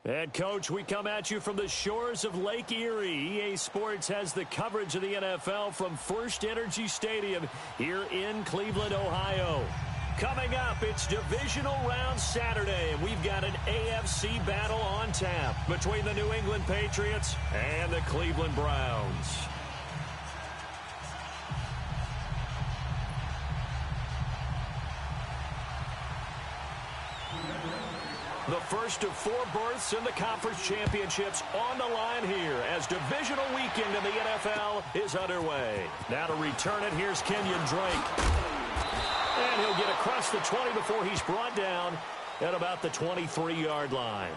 And, Coach, we come at you from the shores of Lake Erie. EA Sports has the coverage of the NFL from First Energy Stadium here in Cleveland, Ohio. Coming up, it's Divisional Round Saturday, and we've got an AFC battle on tap between the New England Patriots and the Cleveland Browns. The first of 4 berths in the conference championships on the line here as divisional weekend in the NFL is underway. Now to return it, here's Kenyon Drake. And he'll get across the 20 before he's brought down at about the 23-yard line.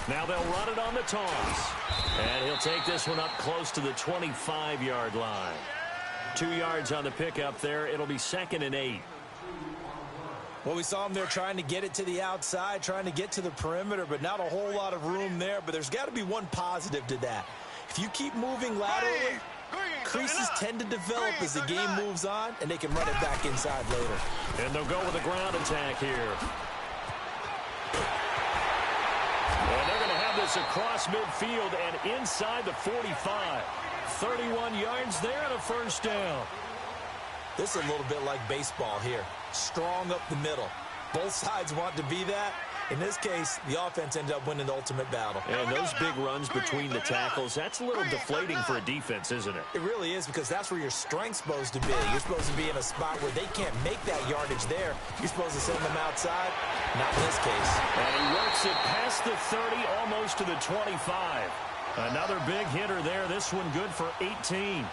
Now they'll run it on the toss. And he'll take this one up close to the 25-yard line. 2 yards on the pickup there. It'll be 2nd and 8. Well, we saw him there trying to get it to the outside, trying to get to the perimeter, but not a whole lot of room there. But there's got to be one positive to that. If you keep moving laterally, creases tend to develop as the game moves on, and they can run it back inside later. And they'll go with a ground attack here. And they're going to have this across midfield and inside the 45. 31 yards there and a first down. This is a little bit like baseball here. Strong up the middle. Both sides want to be that. In this case, the offense ended up winning the ultimate battle. And those big runs between the tackles, that's a little deflating for a defense, isn't it? It really is, because that's where your strength's supposed to be. You're supposed to be in a spot where they can't make that yardage there. You're supposed to send them outside. Not in this case. And he works it past the 30, almost to the 25. Another big hitter there. This one good for 18.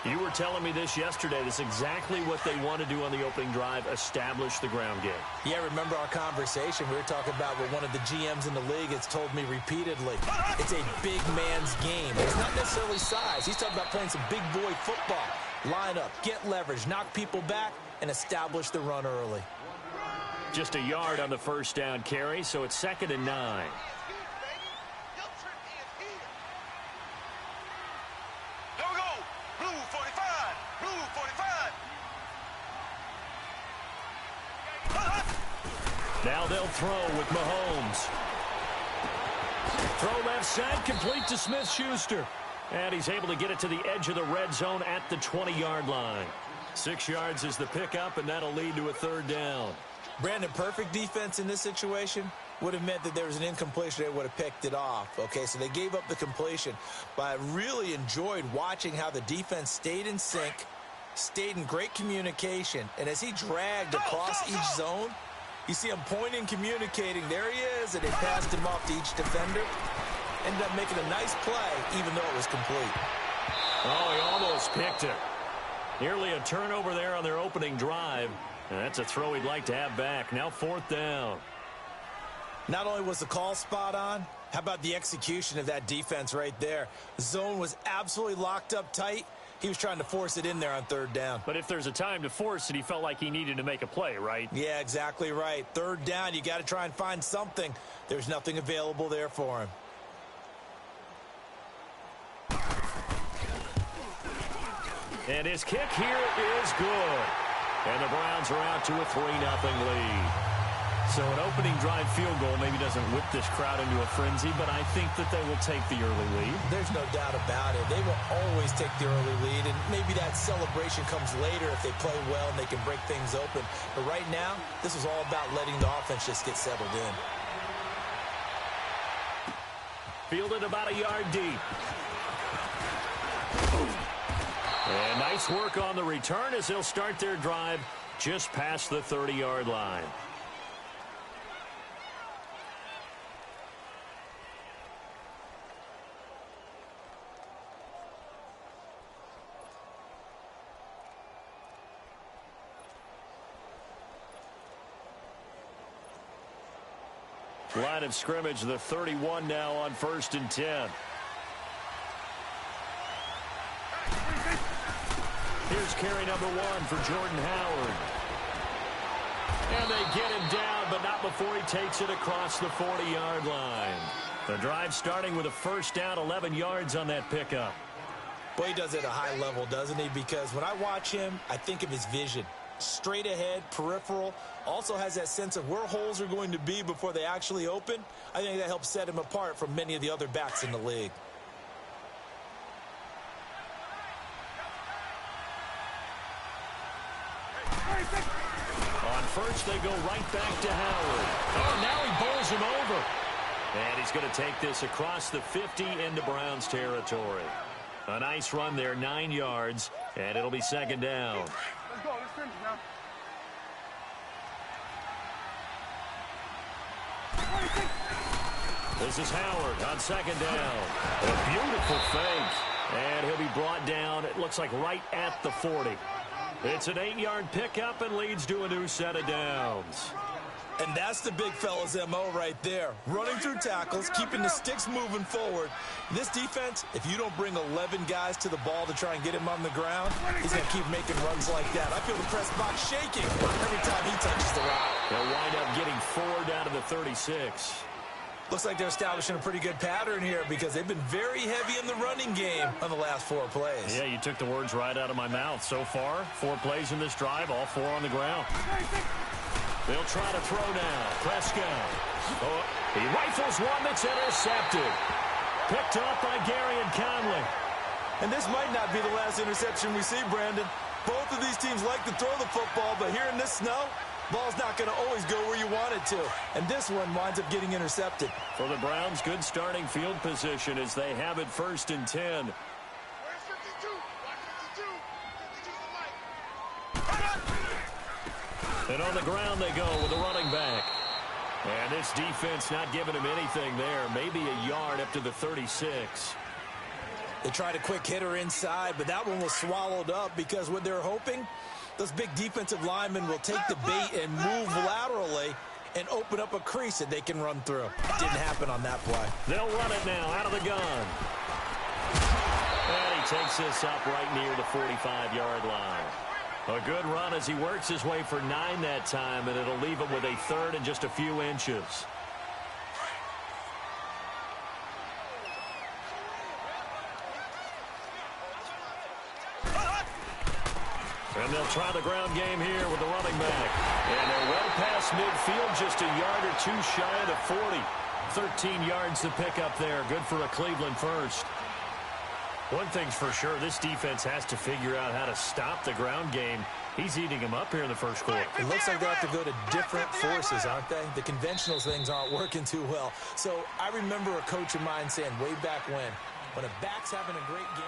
You were telling me this yesterday. This is exactly what they want to do on the opening drive, establish the ground game. Yeah, remember our conversation? We were talking about what one of the GMs in the league has told me repeatedly. It's a big man's game. It's not necessarily size. He's talking about playing some big boy football. Line up, get leverage, knock people back, and establish the run early. Just a yard on the first down carry, so it's 2nd and 9. Now they'll throw with Mahomes. Throw left side, complete to Smith-Schuster. And he's able to get it to the edge of the red zone at the 20-yard line. 6 yards is the pickup, and that'll lead to a 3rd down. Brandon, perfect defense in this situation would have meant that there was an incompletion. They would have picked it off. Okay, so they gave up the completion. But I really enjoyed watching how the defense stayed in sync, stayed in great communication. And as he dragged across each zone, you see him pointing, communicating. There he is, and they passed him off to each defender. Ended up making a nice play, even though it was complete. Oh, he almost picked it. Nearly a turnover there on their opening drive. And that's a throw he'd like to have back. Now 4th down. Not only was the call spot on, how about the execution of that defense right there? The zone was absolutely locked up tight. He was trying to force it in there on 3rd down. But if there's a time to force it, he felt like he needed to make a play, right? Yeah, exactly right. 3rd down, you got to try and find something. There's nothing available there for him. And his kick here is good. And the Browns are out to a 3-0 lead. So an opening drive field goal maybe doesn't whip this crowd into a frenzy, but I think that they will take the early lead. There's no doubt about it. They will always take the early lead, and maybe that celebration comes later if they play well and they can break things open. But right now, this is all about letting the offense just get settled in. Fielded about a yard deep. And nice work on the return as they'll start their drive just past the 30-yard line. Line of scrimmage, the 31 now on 1st and 10. Here's carry number 1 for Jordan Howard. And they get him down, but not before he takes it across the 40-yard line. The drive starting with a first down, 11 yards on that pickup. Well, he does it at a high level, doesn't he? Because when I watch him, I think of his vision. Straight ahead, peripheral, also has that sense of where holes are going to be before they actually open. I think that helps set him apart from many of the other backs in the league. On first, they go right back to Howard. Oh, now he bowls him over. And he's going to take this across the 50 into Browns territory. A nice run there, 9 yards, and it'll be second down. Let's go. Let's finish now. This is Howard on second down. A beautiful fake. And he'll be brought down, it looks like right at the 40. It's an 8-yard pickup and leads to a new set of downs. And that's the big fella's MO right there. Running through tackles, keeping the sticks moving forward. This defense, if you don't bring 11 guys to the ball to try and get him on the ground, he's going to keep making runs like that. I feel the press box shaking every time he touches the rock. They'll wind up getting 4 down to the 36. Looks like they're establishing a pretty good pattern here because they've been very heavy in the running game on the last 4 plays. Yeah, you took the words right out of my mouth. So far, 4 plays in this drive, all 4 on the ground. They'll try to throw now. Prescott. Oh, he rifles one that's intercepted. Picked off by Gary and Conley. And this might not be the last interception we see, Brandon. Both of these teams like to throw the football, but here in this snow, ball's not going to always go where you want it to. And this one winds up getting intercepted. For the Browns, good starting field position as they have it first and 10. Where's 52? Watch 52. 52's the light. And on the ground they go with a running back. And this defense not giving him anything there. Maybe a yard up to the 36. They tried a quick hitter inside, but that one was swallowed up because what they're hoping, those big defensive linemen will take the bait and move laterally and open up a crease that they can run through. Didn't happen on that play. They'll run it now out of the gun. And he takes this up right near the 45-yard line. A good run as he works his way for 9 that time, and it'll leave him with a third and just a few inches. And they'll try the ground game here with the running back. And they're well past midfield, just a yard or 2 shy of the 40. 13 yards to pick up there. Good for a Cleveland first. One thing's for sure, this defense has to figure out how to stop the ground game. He's eating them up here in the first quarter. It looks like they have to go to different forces, aren't they? The conventional things aren't working too well. So I remember a coach of mine saying way back when a back's having a great game,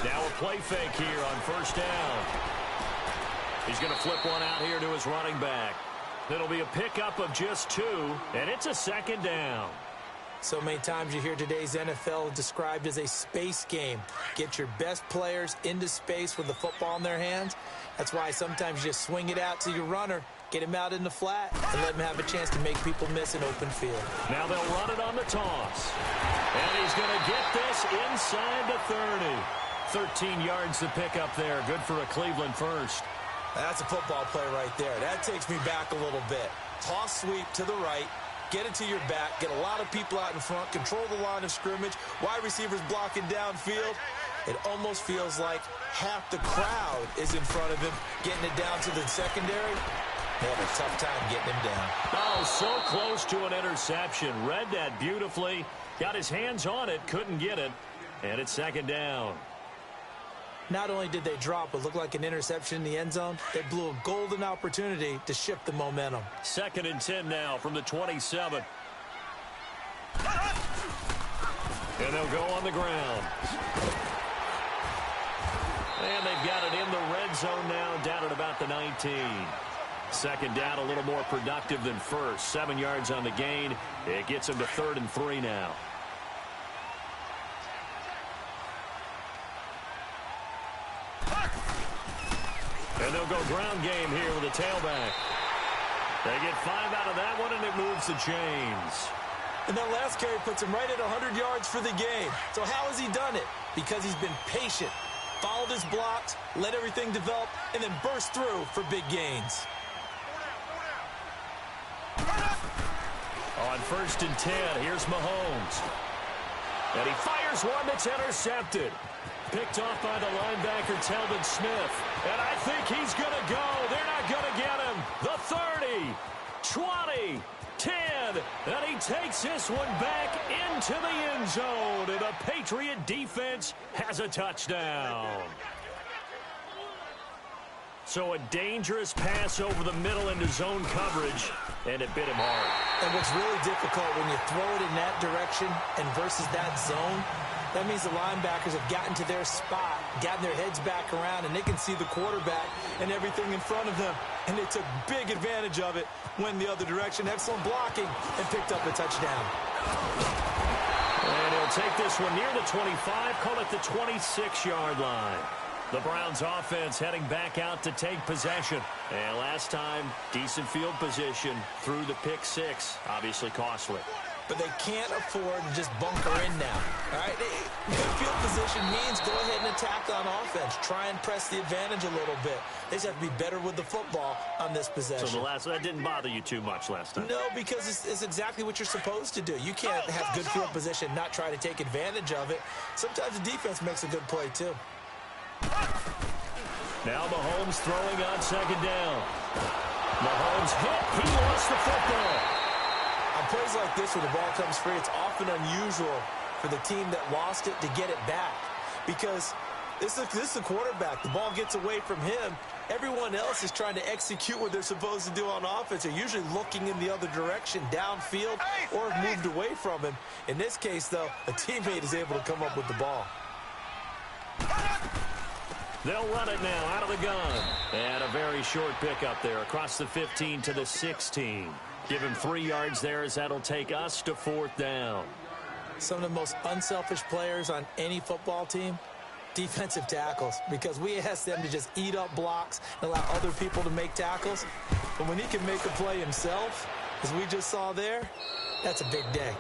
now a play fake here on first down. He's going to flip one out here to his running back. It'll be a pickup of just 2, and it's a second down. so many times you hear today's NFL described as a space game. Get your best players into space with the football in their hands. That's why sometimes you just swing it out to your runner, get him out in the flat, and let him have a chance to make people miss an open field. Now they'll run it on the toss. And he's going to get this inside the 30. 13 yards to pick up there. Good for a Cleveland first. That's a football play right there. That takes me back a little bit. Toss sweep to the right. Get it to your back. Get a lot of people out in front. Control the line of scrimmage. Wide receivers blocking downfield. It almost feels like half the crowd is in front of him. Getting it down to the secondary. They have a tough time getting him down. Oh, so close to an interception. Read that beautifully. Got his hands on it. Couldn't get it. And it's second down. Not only did they drop what looked like an interception in the end zone, they blew a golden opportunity to shift the momentum. 2nd and 10 now from the 27. And they'll go on the ground. And they've got it in the red zone now, down at about the 19. Second down, a little more productive than first. 7 yards on the gain. It gets them to 3rd and 3 now. And they'll go ground game here with a tailback. They get 5 out of that one, and it moves the chains. And that last carry puts him right at 100 yards for the game. So how has he done it? Because he's been patient, followed his blocks, let everything develop, and then burst through for big gains. On 1st and 10, here's Mahomes. And he fires one that's intercepted. Picked off by the linebacker, Telvin Smith. And I think he's going to go. They're not going to get him. The 30, 20, 10. And he takes this one back into the end zone. And the Patriot defense has a touchdown. So a dangerous pass over the middle into zone coverage, and it bit him hard. And what's really difficult when you throw it in that direction and versus that zone, that means the linebackers have gotten to their spot, gotten their heads back around, and they can see the quarterback and everything in front of them. And they took big advantage of it, went the other direction, excellent blocking, and picked up a touchdown. And he'll take this one near the 25, call it the 26-yard line. The Browns offense heading back out to take possession. And last time, decent field position through the pick six. Obviously costly. But they can't afford to just bunker in now. All right, good field position means go ahead and attack on offense. Try and press the advantage a little bit. They just have to be better with the football on this possession. So that didn't bother you too much last time? No, because it's exactly what you're supposed to do. You can't have good field position and not try to take advantage of it. Sometimes the defense makes a good play, too. Now Mahomes throwing on 2nd down. Mahomes hit. He lost the football. On plays like this where the ball comes free, it's often unusual for the team that lost it to get it back. Because this is the quarterback. The ball gets away from him. Everyone else is trying to execute what they're supposed to do on offense. They're usually looking in the other direction, downfield, or have moved away from him. In this case, though, a teammate is able to come up with the ball. They'll run it now out of the gun. And a very short pickup there across the 15 to the 16. Give him 3 yards there as that'll take us to 4th down. Some of the most unselfish players on any football team, defensive tackles, because we ask them to just eat up blocks and allow other people to make tackles. But when he can make a play himself, as we just saw there, that's a big day.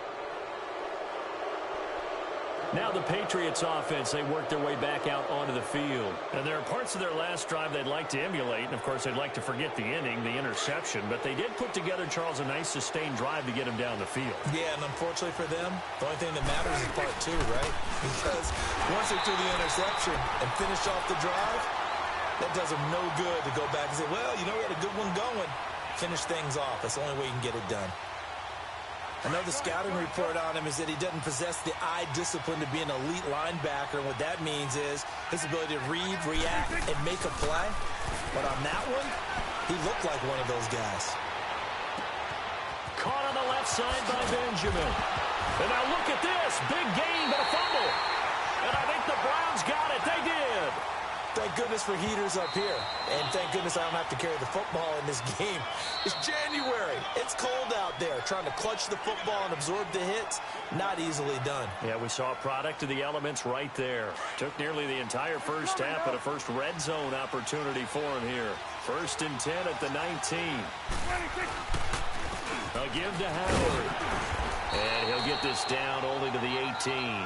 Now the Patriots offense, they work their way back out onto the field. And there are parts of their last drive they'd like to emulate. And, of course, they'd like to forget the inning, the interception. But they did put together, Charles, a nice sustained drive to get him down the field. Yeah, and unfortunately for them, the only thing that matters is part 2, right? Because once they threw the interception and finished off the drive, that does them no good to go back and say, well, you know, we had a good one going. Finish things off. That's the only way you can get it done. Another scouting report on him is that he doesn't possess the eye discipline to be an elite linebacker. And what that means is his ability to read, react, and make a play. But on that one, he looked like one of those guys. Caught on the left side by Benjamin. And now look at this. Big gain, but a fumble. And I think the Browns got it. They did. Thank goodness for heaters up here. And thank goodness I don't have to carry the football in this game. It's January. It's cold out there. Trying to clutch the football and absorb the hits, not easily done. Yeah, we saw a product of the elements right there. Took nearly the entire first half, but a first red zone opportunity for him here. 1st and 10 at the 19. A give to Howard. And he'll get this down only to the 18.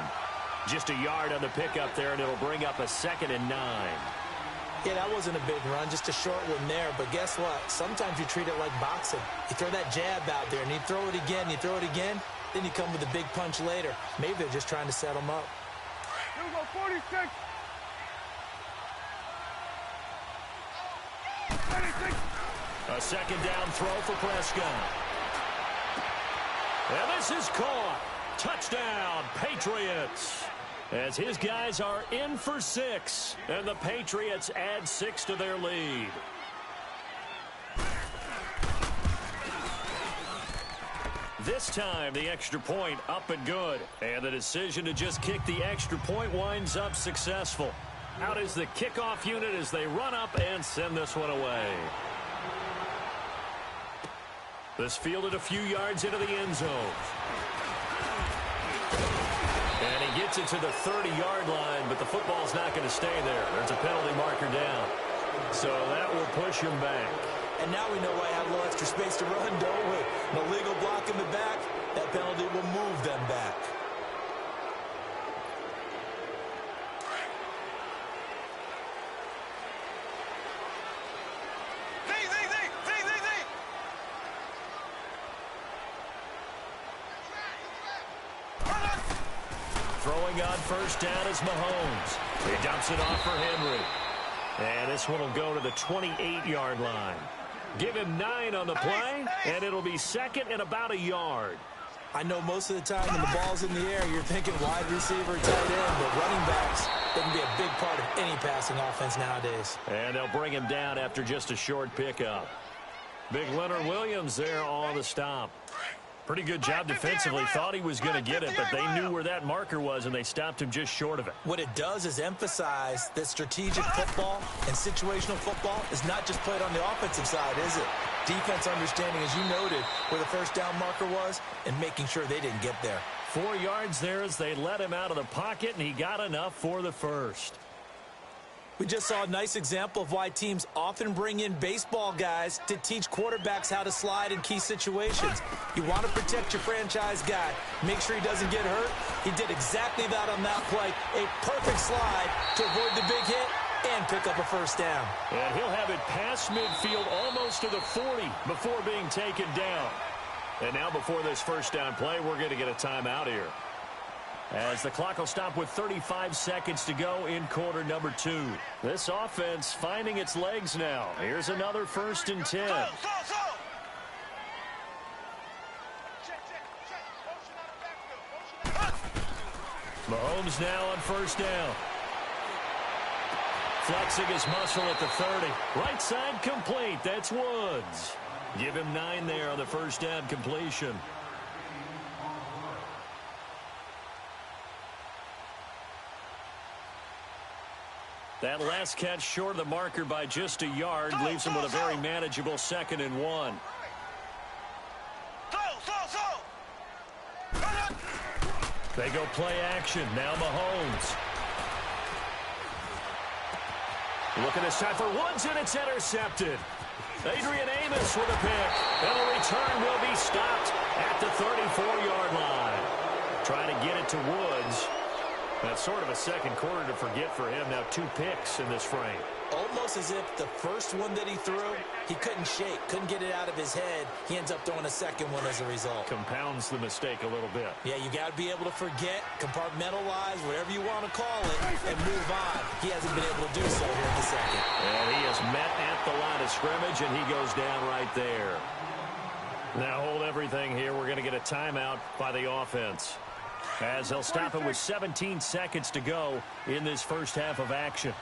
Just a yard on the pickup there, and it'll bring up a 2nd and 9. Yeah, that wasn't a big run, just a short one there. But guess what? Sometimes you treat it like boxing. You throw that jab out there, and you throw it again, you throw it again, then you come with a big punch later. Maybe they're just trying to set him up. Here we go, 46. 26. A 2nd down throw for Prescott. And this is caught. Touchdown, Patriots. As his guys are in for 6, and the Patriots add 6 to their lead. This time, the extra point up and good. And the decision to just kick the extra point winds up successful. Out is the kickoff unit as they run up and send this one away. This fielded a few yards into the end zone. And he gets it to the 30-yard line, but the football's not going to stay there. There's a penalty marker down. So that will push him back. And now we know why I have a little extra space to run, don't we? No legal block in the back. That penalty will move them back. Throwing on first down is Mahomes. He dumps it off for Henry. And this one will go to the 28-yard line. Give him 9 on the play, and it'll be second and about a yard. I know most of the time when the ball's in the air, you're thinking wide receiver, tight end, but running backs, they can be a big part of any passing offense nowadays. And they'll bring him down after just a short pickup. Big Leonard Williams there on the stop. Pretty good job defensively. Thought he was going to get it, but they knew where that marker was, and they stopped him just short of it. What it does is emphasize that strategic football and situational football is not just played on the offensive side, is it? Defense understanding, as you noted, where the first down marker was and making sure they didn't get there. 4 yards there as they let him out of the pocket, and he got enough for the first. We just saw a nice example of why teams often bring in baseball guys to teach quarterbacks how to slide in key situations. You want to protect your franchise guy. Make sure he doesn't get hurt. He did exactly that on that play. A perfect slide to avoid the big hit and pick up a first down. And he'll have it past midfield almost to the 40 before being taken down. And now before this first down play, we're going to get a timeout here, as the clock will stop with 35 seconds to go in quarter number 2. This offense finding its legs now. Here's another 1st and 10. Mahomes now on first down. Flexing his muscle at the 30. Right side complete. That's Woods. Give him 9 there on the first down completion. That last catch short of the marker by just a yard leaves him with a very manageable 2nd and 1. They go play action. Now Mahomes. Looking this time for Woods, and it's intercepted. Adrian Amos with a pick. And the return will be stopped at the 34-yard line. Trying to get it to Woods. That's sort of a second quarter to forget for him. Now 2 picks in this frame. Almost as if the first one that he threw, he couldn't shake, couldn't get it out of his head. He ends up throwing a second one as a result. Compounds the mistake a little bit. Yeah, you got to be able to forget, compartmentalize, whatever you want to call it, and move on. He hasn't been able to do so here in the second. And he is met at the line of scrimmage, and he goes down right there. Now hold everything here. We're going to get a timeout by the offense, as they'll stop it with 17 seconds to go in this first half of action.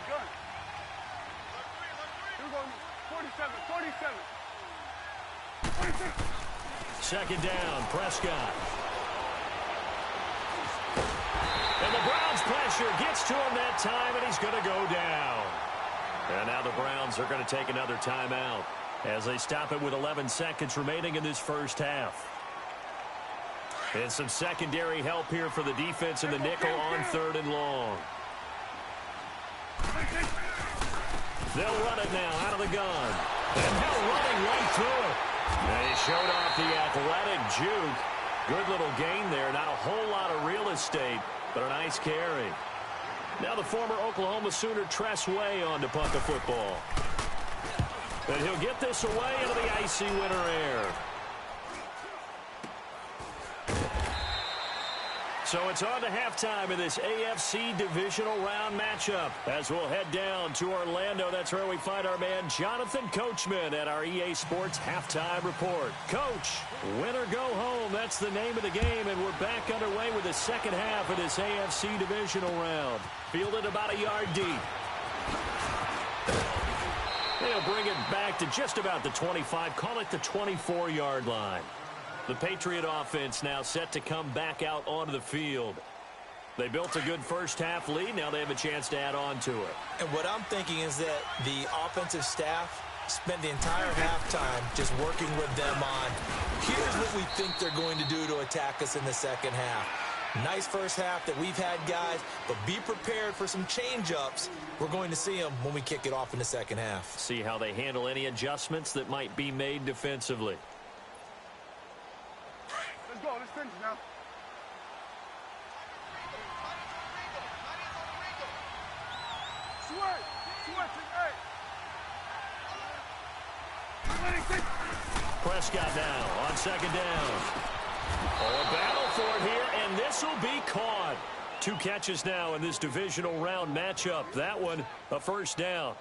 Gun. You're going 47. 46. Second down, Prescott. And the Browns pressure gets to him that time, and he's going to go down. And now the Browns are going to take another timeout, as they stop it with 11 seconds remaining in this first half. And some secondary help here for the defense in the nickel on 3rd and long. They'll run it now out of the gun. And now running right through it. And he showed off the athletic juke. Good little gain there. Not a whole lot of real estate, but a nice carry. Now the former Oklahoma Sooner Tress Way on to punt the football. And he'll get this away into the icy winter air. So it's on to halftime in this AFC divisional round matchup, as we'll head down to Orlando. That's where we find our man Jonathan Coachman at our EA Sports Halftime Report. Coach, win or go home, that's the name of the game, and we're back underway with the second half of this AFC divisional round. Fielded about a yard deep. They'll bring it back to just about the 25, call it the 24-yard line. The Patriot offense now set to come back out onto the field. They built a good first half lead. Now they have a chance to add on to it. And what I'm thinking is that the offensive staff spent the entire halftime just working with them on, here's what we think they're going to do to attack us in the second half. Nice first half that we've had, guys, but be prepared for some change-ups. We're going to see them when we kick it off in the second half. See how they handle any adjustments that might be made defensively. Let's go. Let's finish now. Sweat. Hey. Prescott now on second down. Oh, a battle for it here, and this will be caught. 2 catches now in this divisional round matchup. That one, a first down.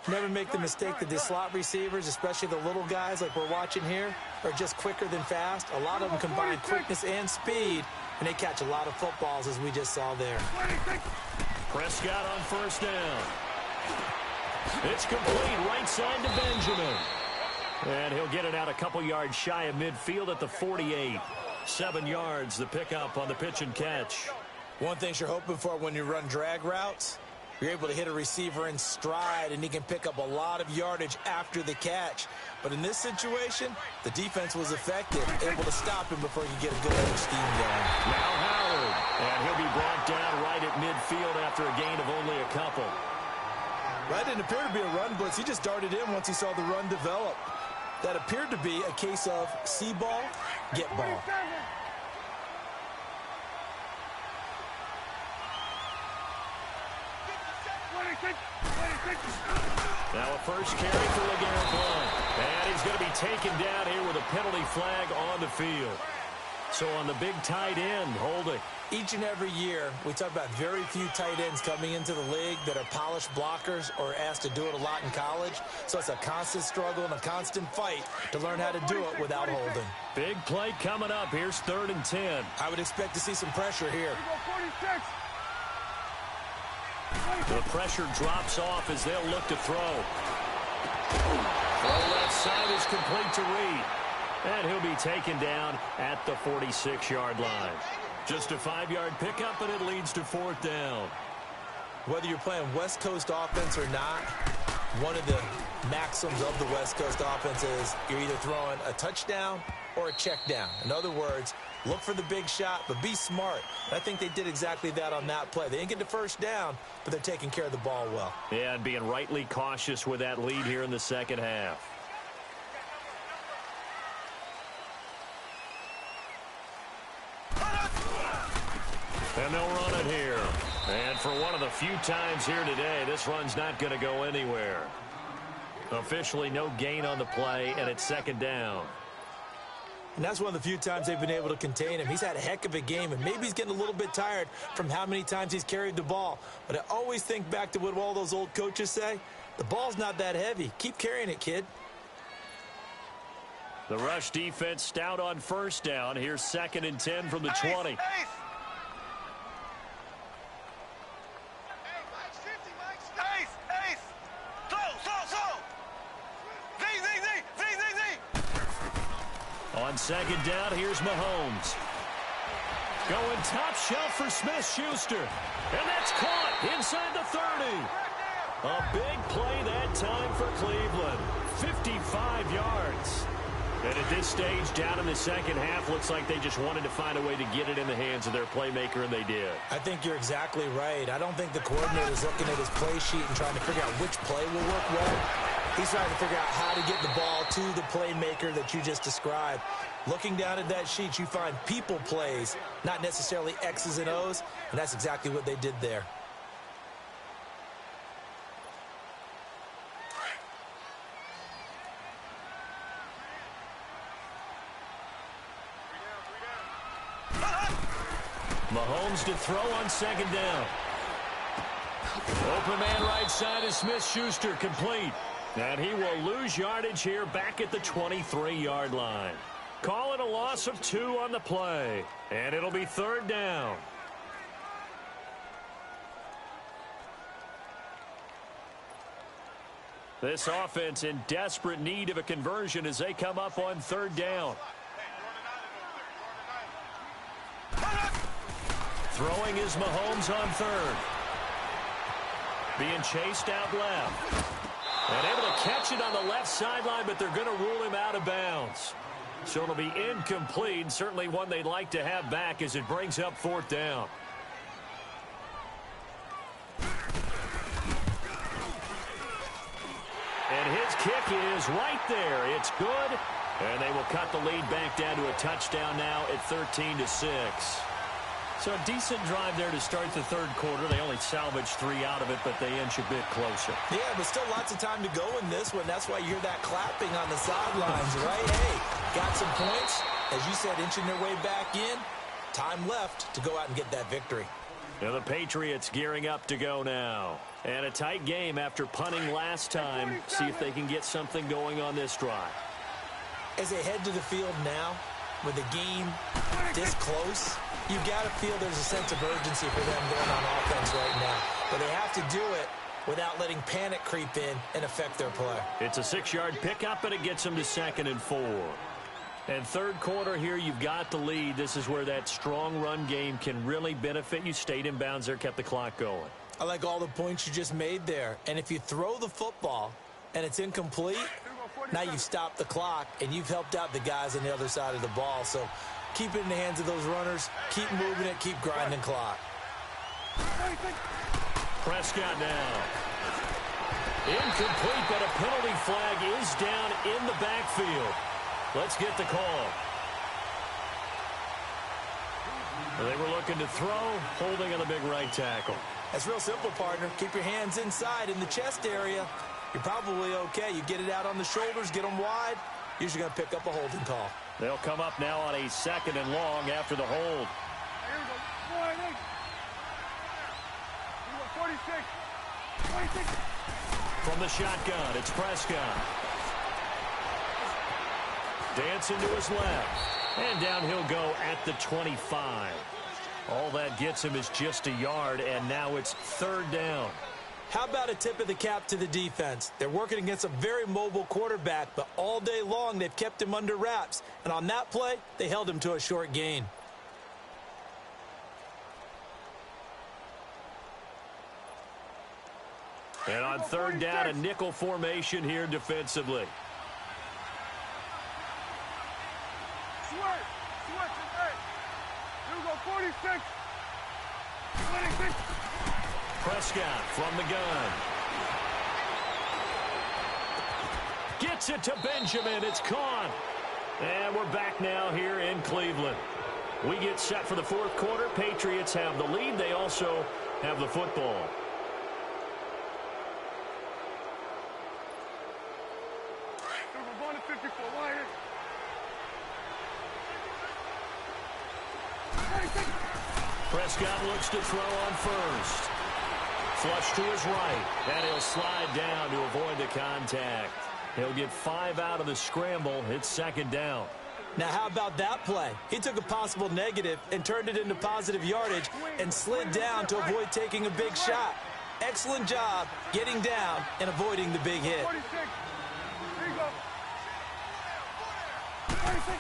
Never make the mistake that the slot receivers, especially the little guys like we're watching here, are just quicker than fast. A lot of them combine quickness and speed, and they catch a lot of footballs, as we just saw there. Prescott on first down. It's complete right side to Benjamin. And he'll get it out a couple yards shy of midfield at the 48. 7 yards, the pickup on the pitch and catch. One thing you're hoping for when you run drag routes, you're able to hit a receiver in stride, and he can pick up a lot of yardage after the catch. But in this situation, the defense was effective, able to stop him before he could get a good edge steam going. Now Howard, and he'll be brought down right at midfield after a gain of only a couple. That didn't appear to be a run blitz. He just darted in once he saw the run develop. That appeared to be a case of see ball, get ball. Now a first carry for ThreeLeggEnt1's. And he's going to be taken down here with a penalty flag on the field. So on the big tight end, holding. Each and every year, we talk about very few tight ends coming into the league that are polished blockers or asked to do it a lot in college. So it's a constant struggle and a constant fight to learn how to do it without holding. Big play coming up. Here's 3rd and 10. I would expect to see some pressure here. The pressure drops off as they'll look to throw. Throw left side is complete to Reed. And he'll be taken down at the 46-yard line. Just a 5-yard pickup, and it leads to 4th down. Whether you're playing West Coast offense or not, one of the maxims of the West Coast offense is you're either throwing a touchdown or a check down. In other words, look for the big shot, but be smart. And I think they did exactly that on that play. They didn't get the first down, but they're taking care of the ball well. Yeah, and being rightly cautious with that lead here in the second half. And they'll run it here. And for one of the few times here today, this run's not going to go anywhere. Officially no gain on the play, and it's 2nd down. And that's one of the few times they've been able to contain him. He's had a heck of a game, and maybe he's getting a little bit tired from how many times he's carried the ball. But I always think back to what all those old coaches say. The ball's not that heavy. Keep carrying it, kid. The rush defense stout on first down. Here's 2nd and 10 from the 20. On 2nd down, here's Mahomes. Going top shelf for Smith-Schuster. And that's caught inside the 30. A big play that time for Cleveland. 55 yards. And at this stage, down in the second half, looks like they just wanted to find a way to get it in the hands of their playmaker, and they did. I think you're exactly right. I don't think the coordinator is looking at his play sheet and trying to figure out which play will work well. He's trying to figure out how to get the ball to the playmaker that you just described. Looking down at that sheet, you find people plays, not necessarily X's and O's, and that's exactly what they did there. Mahomes to throw on 2nd down. Open man right side is Smith-Schuster, complete. And he will lose yardage here back at the 23-yard line. Call it a loss of 2 on the play. And it'll be 3rd down. This offense in desperate need of a conversion as they come up on 3rd down. Throwing is Mahomes on 3rd. Being chased out left. And able to catch it on the left sideline, but they're going to rule him out of bounds. So it'll be incomplete, certainly one they'd like to have back as it brings up 4th down. And his kick is right there. It's good. And they will cut the lead back down to a touchdown now at 13-6. So a decent drive there to start the 3rd quarter. They only salvaged 3 out of it, but they inch a bit closer. Yeah, but still lots of time to go in this one. That's why you hear that clapping on the sidelines, right? Hey, got some points. As you said, inching their way back in. Time left to go out and get that victory. Now the Patriots gearing up to go now. And a tight game after punting last time. See if they can get something going on this drive. As they head to the field now, with the game this close, you've got to feel there's a sense of urgency for them going on offense right now. But they have to do it without letting panic creep in and affect their play. It's a 6-yard pickup, and it gets them to 2nd and 4. And 3rd quarter here, you've got the lead. This is where that strong run game can really benefit you. Stayed in bounds there, kept the clock going. I like all the points you just made there. And if you throw the football and it's incomplete, now you've stopped the clock and you've helped out the guys on the other side of the ball. So keep it in the hands of those runners. Keep moving it. Keep grinding clock. Prescott now. Incomplete, but a penalty flag is down in the backfield. Let's get the call. They were looking to throw, holding on the big right tackle. That's real simple, partner. Keep your hands inside in the chest area. You're probably okay. You get it out on the shoulders, get them wide. Usually going to pick up a holding call. They'll come up now on a 2nd and long after the hold. Here we go. 46. 26. From the shotgun, it's Prescott. Dancing to his left. And down he'll go at the 25. All that gets him is just a yard, and now it's 3rd down. How about a tip of the cap to the defense? They're working against a very mobile quarterback, but all day long they've kept him under wraps. And on that play, they held him to a short gain. And on 3rd down, a nickel formation here defensively. Switch, hey. Here we go, 46. 26. Prescott from the gun. Gets it to Benjamin. It's caught. And we're back now here in Cleveland. We get set for the 4th quarter. Patriots have the lead. They also have the football. We're going to 54. Right here. 26. Prescott looks to throw on first. Flush to his right. And he'll slide down to avoid the contact. He'll get 5 out of the scramble. It's 2nd down. Now, how about that play? He took a possible negative and turned it into positive yardage and slid down to avoid taking a big shot. Excellent job getting down and avoiding the big hit. 46. Here you go. 46.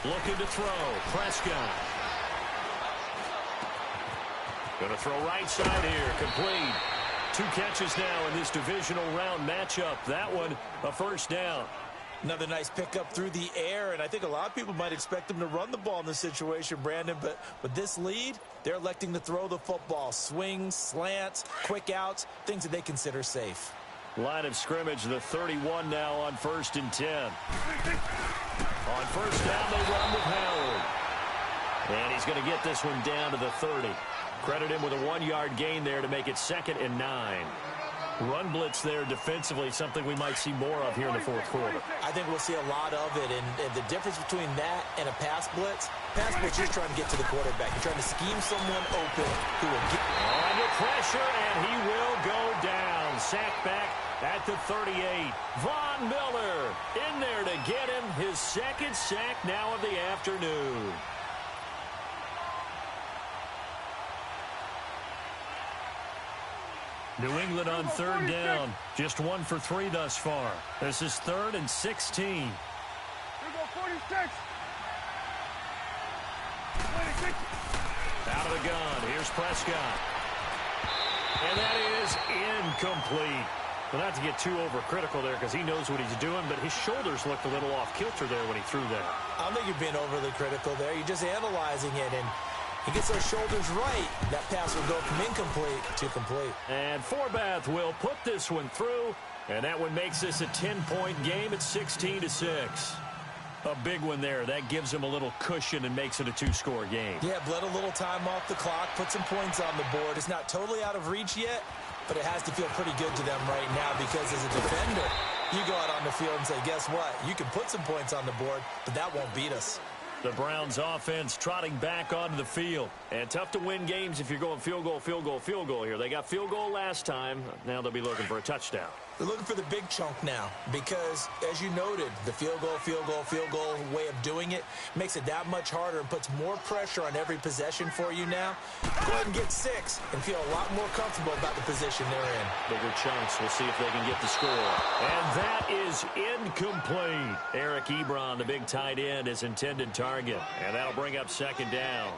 Looking to throw. Prescott. Going to throw right side here. Complete. 2 catches now in this divisional round matchup. That one, a 1st down. Another nice pickup through the air, and I think a lot of people might expect them to run the ball in this situation, Brandon, but with this lead, they're electing to throw the football. Swings, slants, quick outs, things that they consider safe. Line of scrimmage, the 31 now on 1st and 10. On 1st down, they run with Howard. And he's going to get this one down to the 30. Credit him with a 1-yard gain there to make it 2nd and 9. Run blitz there defensively, something we might see more of here in the 4th quarter. I think we'll see a lot of it, and the difference between that and a pass blitz is trying to get to the quarterback. You're trying to scheme someone open who will get under pressure, and he will go down. Sacked back at the 38. Von Miller in there to get him his 2nd sack now of the afternoon. New England on 3rd down. Just 1 for 3 thus far. This is 3rd and 16. Here we go, 46. 26. Out of the gun. Here's Prescott. And that is incomplete. Well, not to get too overcritical there because he knows what he's doing, but his shoulders looked a little off kilter there when he threw that. I don't think you're being overly critical there. You're just analyzing it, and he gets those shoulders right. That pass will go from incomplete to complete. And Forbath will put this one through, and that one makes this a 10-point game at 16-6. A big one there. That gives him a little cushion and makes it a two-score game. Yeah, bled a little time off the clock, put some points on the board. It's not totally out of reach yet, but it has to feel pretty good to them right now because as a defender, you go out on the field and say, guess what? You can put some points on the board, but that won't beat us. The Browns offense trotting back onto the field. And tough to win games if you're going field goal, field goal, field goal here. They got field goal last time. Now they'll be looking for a touchdown. They're looking for the big chunk now because, as you noted, the field goal way of doing it makes it that much harder and puts more pressure on every possession for you now. Go ahead and get 6 and feel a lot more comfortable about the position they're in. Bigger chunks. We'll see if they can get the score. And that is incomplete. Eric Ebron, the big tight end, is intended target. And that'll bring up second down.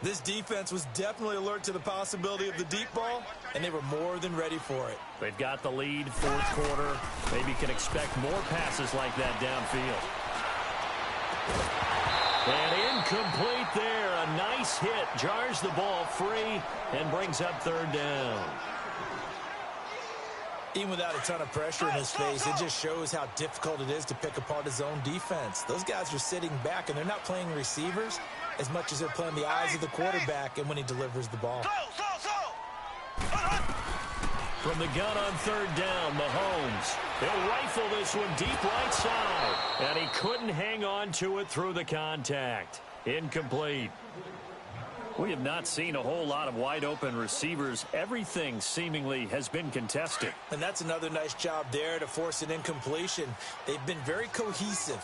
This defense was definitely alert to the possibility of the deep ball, and they were more than ready for it. They've got the lead, fourth quarter. Maybe can expect more passes like that downfield. And incomplete there. A nice hit. Jars the ball free and brings up third down. Even without a ton of pressure in his face, it just shows how difficult it is to pick apart his own defense. Those guys are sitting back, and they're not playing receivers as much as they're playing the eyes of the quarterback and when he delivers the ball. From the gun on third down, Mahomes. He'll rifle this one deep right side. And he couldn't hang on to it through the contact. Incomplete. We have not seen a whole lot of wide-open receivers. Everything seemingly has been contested. And that's another nice job there to force an incompletion. They've been very cohesive,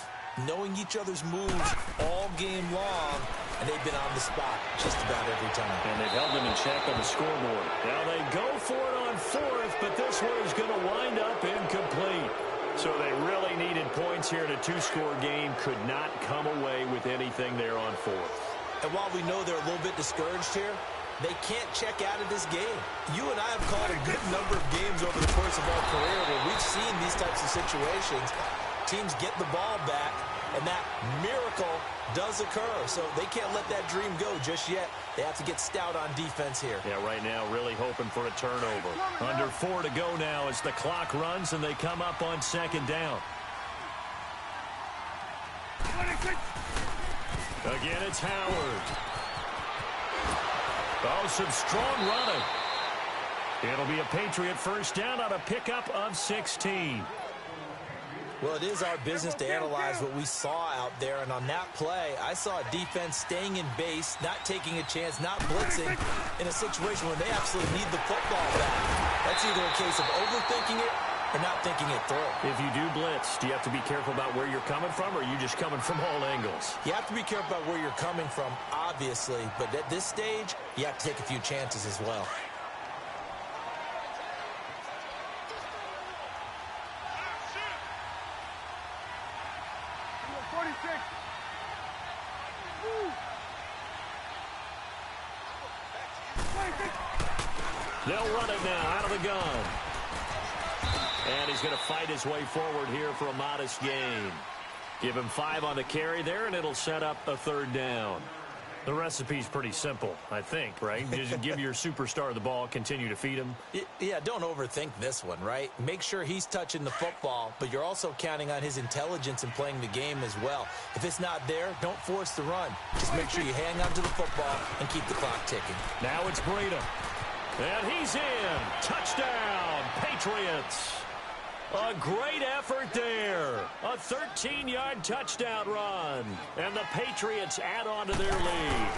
knowing each other's moves all game long, and they've been on the spot just about every time. And they've held them in check on the scoreboard. Now they go for it on fourth, but this one is going to wind up incomplete. So they really needed points here in a two-score game. Could not come away with anything there on fourth. And while we know they're a little bit discouraged here, they can't check out of this game. You and I have called a good number of games over the course of our career where we've seen these types of situations. Teams get the ball back, and that miracle does occur. So they can't let that dream go just yet. They have to get stout on defense here. Yeah, right now really hoping for a turnover. Under 4 to go now as the clock runs and they come up on second down. Again, it's Howard. Oh, some strong running. It'll be a Patriot first down on a pickup of 16. Well, it is our business to analyze what we saw out there, and on that play, I saw a defense staying in base, not taking a chance, not blitzing, in a situation where they absolutely need the football back. That's either a case of overthinking it or not thinking it through. If you do blitz, do you have to be careful about where you're coming from, or are you just coming from all angles? You have to be careful about where you're coming from, obviously, but at this stage, you have to take a few chances as well. They'll run it now out of the gun. And he's going to fight his way forward here for a modest gain. Give him 5 on the carry there, and it'll set up a third down. The recipe's pretty simple, I think, right? Just give your superstar the ball, continue to feed him. Yeah, don't overthink this one, right? Make sure he's touching the football, but you're also counting on his intelligence in playing the game as well. If it's not there, don't force the run. Just make sure you hang on to the football and keep the clock ticking. Now it's Breida. And he's in. Touchdown, Patriots. A great effort there. A 13-yard touchdown run. And the Patriots add on to their lead.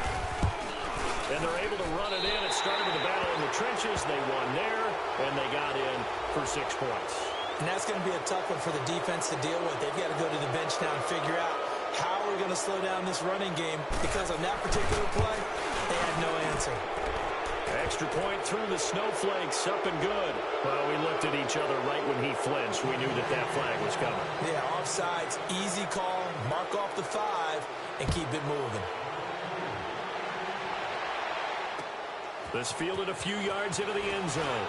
And they're able to run it in. It started with a battle in the trenches. They won there, and they got in for 6 points. And that's going to be a tough one for the defense to deal with. They've got to go to the bench now and figure out how we're going to slow down this running game, because on that particular play, they had no answer. Extra point through the snowflakes, up and good. Well, we looked at each other right when he flinched. We knew that that flag was coming. Yeah, offsides, easy call, mark off the 5, and keep it moving. This fielded a few yards into the end zone.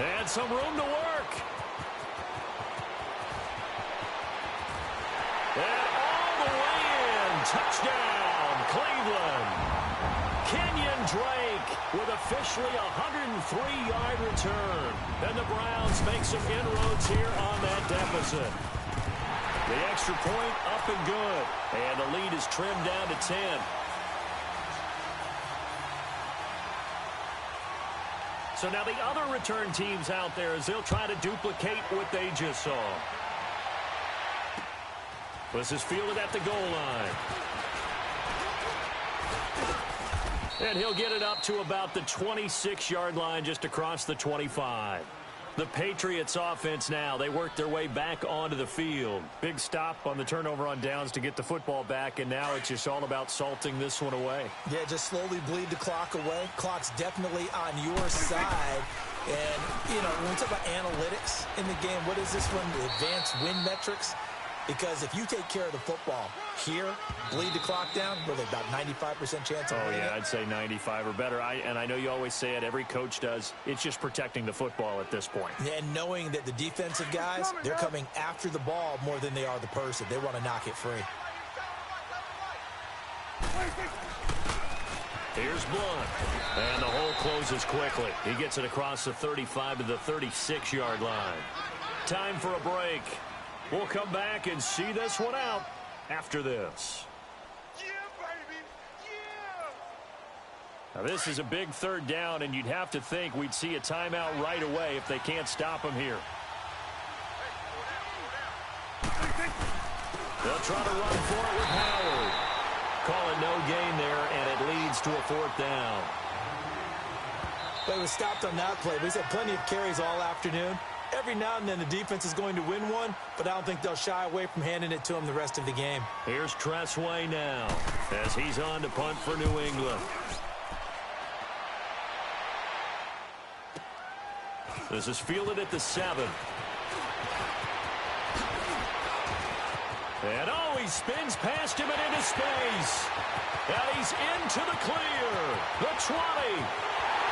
And some room to work. And all the way in. Touchdown, Cleveland. Kenyon Drake with officially a 103-yard return. And the Browns make some inroads here on that deficit. The extra point up and good. And the lead is trimmed down to 10. So now the other return teams out there as they'll try to duplicate what they just saw. This is fielded at the goal line. And he'll get it up to about the 26-yard line just across the 25. The Patriots offense now, they work their way back onto the field. Big stop on the turnover on downs to get the football back, and now it's just all about salting this one away. Yeah, just slowly bleed the clock away. Clock's definitely on your side. And, you know, when we talk about analytics in the game, what is this one? The advanced win metrics? Because if you take care of the football here, bleed the clock down, with about 95% chance of winning it. I'd say 95 or better. And I know you always say it, every coach does. It's just protecting the football at this point. Yeah, and knowing that the defensive guys, they're coming after the ball more than they are the person. They want to knock it free. Here's Blunt. And the hole closes quickly. He gets it across the 35 to the 36-yard line. Time for a break. We'll come back and see this one out after this. Yeah, baby. Yeah. Now, this is a big third down, and you'd have to think we'd see a timeout right away if they can't stop him here. They'll try to run for it with Howard. Call it no gain there, and it leads to a fourth down. But it was stopped on that play. But he's had plenty of carries all afternoon. Every now and then the defense is going to win one, but I don't think they'll shy away from handing it to him the rest of the game. Here's Tressway now as he's on to punt for New England. This is fielded at the 7. And he spins past him and into space. And he's into the clear. The 20.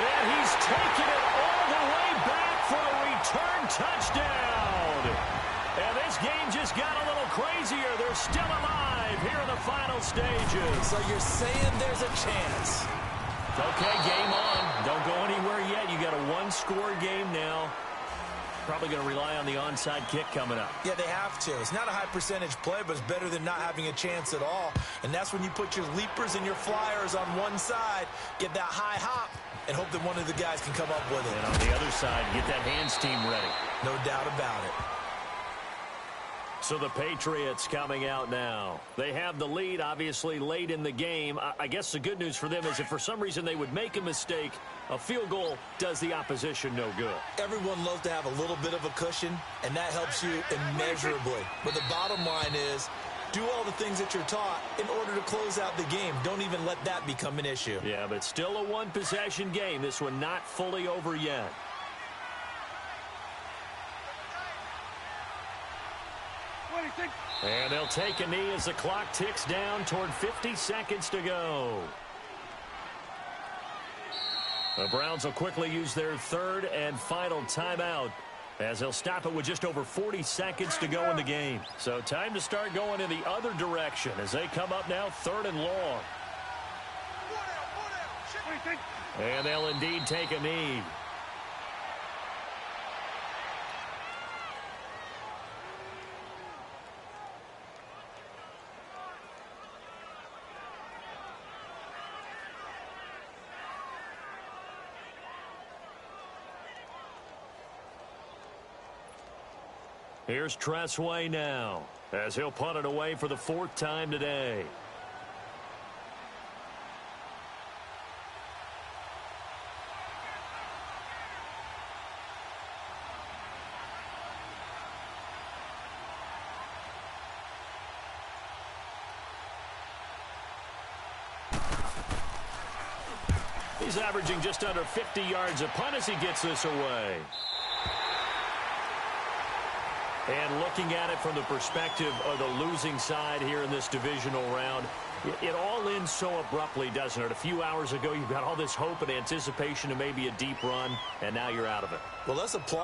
And he's taken it all the way back for a return touchdown. And this game just got a little crazier. They're still alive here in the final stages. So you're saying there's a chance. Okay, game on. Don't go anywhere yet. You got a one-score game now. Probably going to rely on the onside kick coming up. Yeah, they have to. It's not a high percentage play, but it's better than not having a chance at all. And that's when you put your leapers and your flyers on one side, get that high hop, and hope that one of the guys can come up with it. And on the other side, get that hands team ready. No doubt about it. So the Patriots coming out now. They have the lead, obviously, late in the game. I guess the good news for them is if for some reason they would make a mistake, a field goal does the opposition no good. Everyone loves to have a little bit of a cushion, and that helps you immeasurably. But the bottom line is, do all the things that you're taught in order to close out the game. Don't even let that become an issue. Yeah, but still a one-possession game. This one not fully over yet. And they'll take a knee as the clock ticks down toward 50 seconds to go. The Browns will quickly use their third and final timeout as they'll stop it with just over 40 seconds to go in the game. So time to start going in the other direction as they come up now third and long. And they'll indeed take a knee. Here's Tressway now as he'll punt it away for the fourth time today. He's averaging just under 50 yards a punt as he gets this away. And looking at it from the perspective of the losing side here in this divisional round, it all ends so abruptly, doesn't it? A few hours ago, you've got all this hope and anticipation of maybe a deep run, and now you're out of it. Well, let's apply.